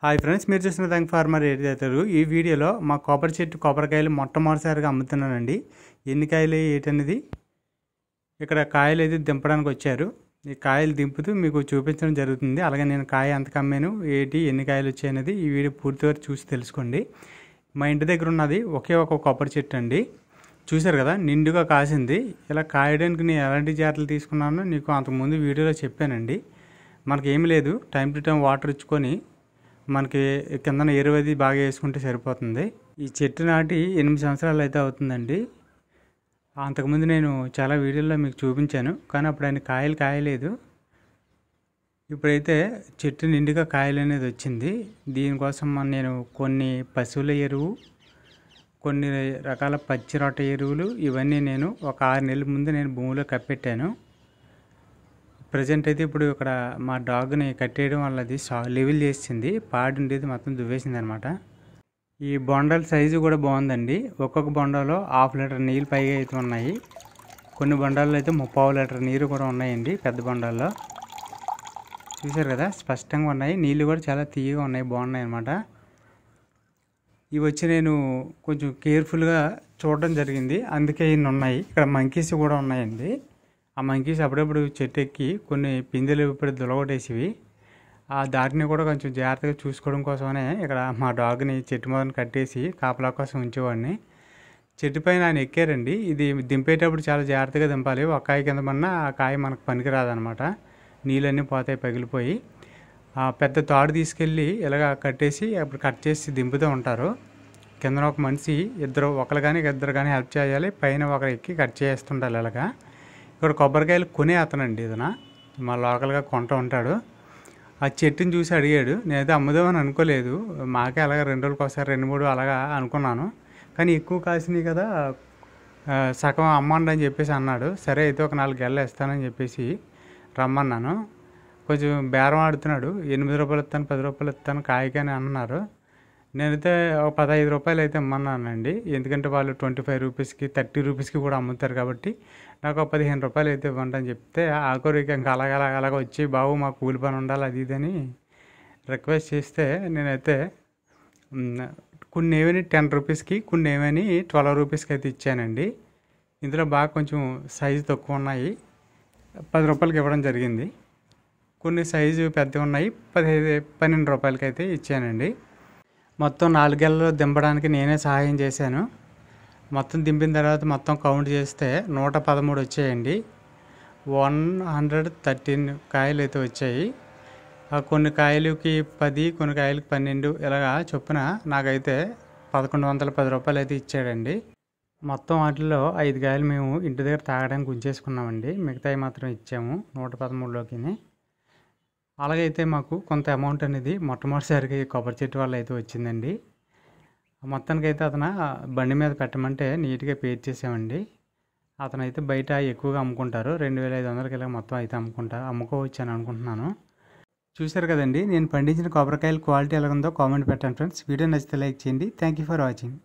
Hi friends, మీరు చూసిన thank farmer ఏదైతారు. ఈ వీడియోలో మా కొబ్బరి చెట్టు కొబ్బరికాయలు మొట్టమొదటిసారిగా అమ్ముతున్నానండి. ఎన్ని కాయలు ఏంటనేది ఇక్కడ కాయలు అయితే దింపడానికి వచ్చారు. ఈ కాయలు దింపుతూ మీకు చూపించడం జరుగుతుంది. అలాగే నేను కాయ ఎంత కమ్మాను, ఎన్ని కాయలు వచ్చాయనేది ఈ వీడియో పూర్తిగా చూసి తెలుసుకోండి. మా ఇంటి దగ్గర ఉన్నది ఒకే ఒక కొబ్బరి చెట్టు అండి. చూశారు కదా, నిండుగా కాసింది. ఇలా కాయడానికి నేను ఎలాంటి జాగ్రత్తలు తీసుకున్నానో నీకు అంతకుముందు వీడియోలో చెప్పానండి. మనకేమీ లేదు, టైం టు టైం వాటర్ ఇచ్చుకొని మనకి కిందన ఎరువది బాగా వేసుకుంటే సరిపోతుంది. ఈ చెట్టు నాటి 8 సంవత్సరాలు అయితే అవుతుందండి. అంతకుముందు నేను చాలా వీడియోల్లో మీకు చూపించాను, కానీ అప్పుడు ఆయన కాయలు కాయలేదు. ఇప్పుడైతే చెట్టు నిండుగా కాయలు అనేది వచ్చింది. దీనికోసం నేను కొన్ని పశువుల ఎరువు, కొన్ని రకాల పచ్చి రొట్ట ఎరువులు ఇవన్నీ నేను ఒక 6 నెలల ముందు నేను భూమిలో కప్పెట్టాను. ప్రజెంట్ అయితే ఇప్పుడు ఇక్కడ మా డాగ్ని కట్టేయడం వల్ల అది లెవెల్ చేసింది, పాడి ఉండేది మొత్తం దువ్వేసింది అనమాట. ఈ బొండాల సైజు కూడా బాగుందండి. ఒక్కొక్క బొండాలో 1/2 లీటర్ నీళ్ళు పైగా అయితే ఉన్నాయి. కొన్ని బొండాల్లో అయితే 3/4 లీటర్ నీరు కూడా ఉన్నాయండి. పెద్ద బొండాల్లో చూసారు కదా, స్పష్టంగా ఉన్నాయి. నీళ్ళు కూడా చాలా తీయగా ఉన్నాయి, బాగున్నాయి అనమాట. ఇవి వచ్చి నేను కొంచెం కేర్ఫుల్గా చూడడం జరిగింది, అందుకే ఇన్ని ఉన్నాయి. ఇక్కడ మంకీస్ కూడా ఉన్నాయండి. ఆ మంకీస్ అప్పుడప్పుడు చెట్టు ఎక్కి కొన్ని పిందెలు ఇప్పుడు దులగొట్టేసివి. ఆ దాటిని కూడా కొంచెం జాగ్రత్తగా చూసుకోవడం కోసమనే ఇక్కడ మా డాగ్ని చెట్టు మొదలు కట్టేసి కాపలా కోసం ఉంచేవాడిని. చెట్టు పైన ఆయన ఎక్కారండి. ఇది దింపేటప్పుడు చాలా జాగ్రత్తగా దింపాలి. ఒక కాయ కింద పడినా ఆ కాయ మనకు పనికిరాదనమాట, నీళ్ళన్నీ పోతాయి పగిలిపోయి. పెద్ద తాడు తీసుకెళ్ళి ఇలాగ కట్టేసి అప్పుడు కట్ చేసి దింపుతూ ఉంటారు. కిందన ఒక మనిషి ఒకరు కానీ ఇద్దరు కానీ హెల్ప్ చేయాలి, పైన ఒకరు ఎక్కి కట్ చేస్తుంటారు. ఇలాగా ఇక్కడ కొబ్బరికాయలు కొనే అతనండి, ఇతను మా లోకల్గా కొంటూ ఉంటాడు. ఆ చెట్టుని చూసి అడిగాడు. నేనైతే అమ్ముదామని అనుకోలేదు, మాకే అలాగా 2 రోజులకు ఒకసారి 2-3 అలాగా అనుకున్నాను. కానీ ఎక్కువ కాసినాయి కదా, సగం అమ్మండి అని చెప్పేసి అన్నాడు. సరే అయితే ఒక 4 గెలలు ఇస్తానని చెప్పేసి రమ్మన్నాను. కొంచెం బేరం ఆడుతున్నాడు. 8 రూపాయలు ఇస్తాను, 10 రూపాయలు ఇస్తాను కాయకని అన్నారు. నేనైతే ఒక 15 రూపాయలు అయితే ఇమ్మన్నానండి. ఎందుకంటే వాళ్ళు 25 రూపీస్కి 30 రూపీస్కి కూడా అమ్ముతారు కాబట్టి నాకు ఒక 15 రూపాయలు అయితే ఇవ్వండి అని చెప్తే, ఆఖరికి ఇంకా అలాగ వచ్చి బాబు మాకు కూలి పని ఉండాలి అది ఇదని రిక్వెస్ట్ చేస్తే, నేనైతే కొన్ని ఏమని 10 రూపీస్కి, కొన్ని ఏమని 12 రూపీస్కి అయితే ఇచ్చానండి. ఇందులో బాగా కొంచెం సైజు తక్కువ ఉన్నాయి, 10 రూపాయలకి ఇవ్వడం జరిగింది. కొన్ని సైజు పెద్దవి ఉన్నాయి, 12 రూపాయలకి అయితే ఇచ్చానండి. మొత్తం 4 గెలలు దింపడానికి నేనే సహాయం చేశాను. మొత్తం దింపిన తర్వాత మొత్తం కౌంట్ చేస్తే 113 వచ్చాయండి. 113 కాయలు అయితే వచ్చాయి. కొన్ని కాయలకి 10, కొన్ని కాయలకి 12 ఇలాగా చొప్పున నాకైతే 1110 రూపాయలు అయితే ఇచ్చాడండి. మొత్తం వాటిల్లో 5 కాయలు మేము ఇంటి దగ్గర తాగడానికి ఉంచేసుకున్నామండి, మిగతాయి మాత్రం ఇచ్చాము 113లోకి. అలాగైతే మాకు కొంత అమౌంట్ అనేది మొట్టమొదటిసారిగా ఈ కొబ్బరి చెట్టు వల్ల అయితే వచ్చిందండి. మొత్తానికైతే అతను బండి మీద పెట్టమంటే నీట్గా పేర్ చేసామండి. అతను అయితే బయట ఎక్కువగా అమ్ముకుంటారు, 2500కి ఇలా మొత్తం అయితే అమ్ముకోవచ్చు అని అనుకుంటున్నాను. చూశారు కదండి, నేను పండించిన కొబ్బరికాయల క్వాలిటీ ఎలా ఉందో కామెంట్ పెట్టండి ఫ్రెండ్స్. వీడియో నచ్చితే లైక్ చేయండి. Thank you for watching.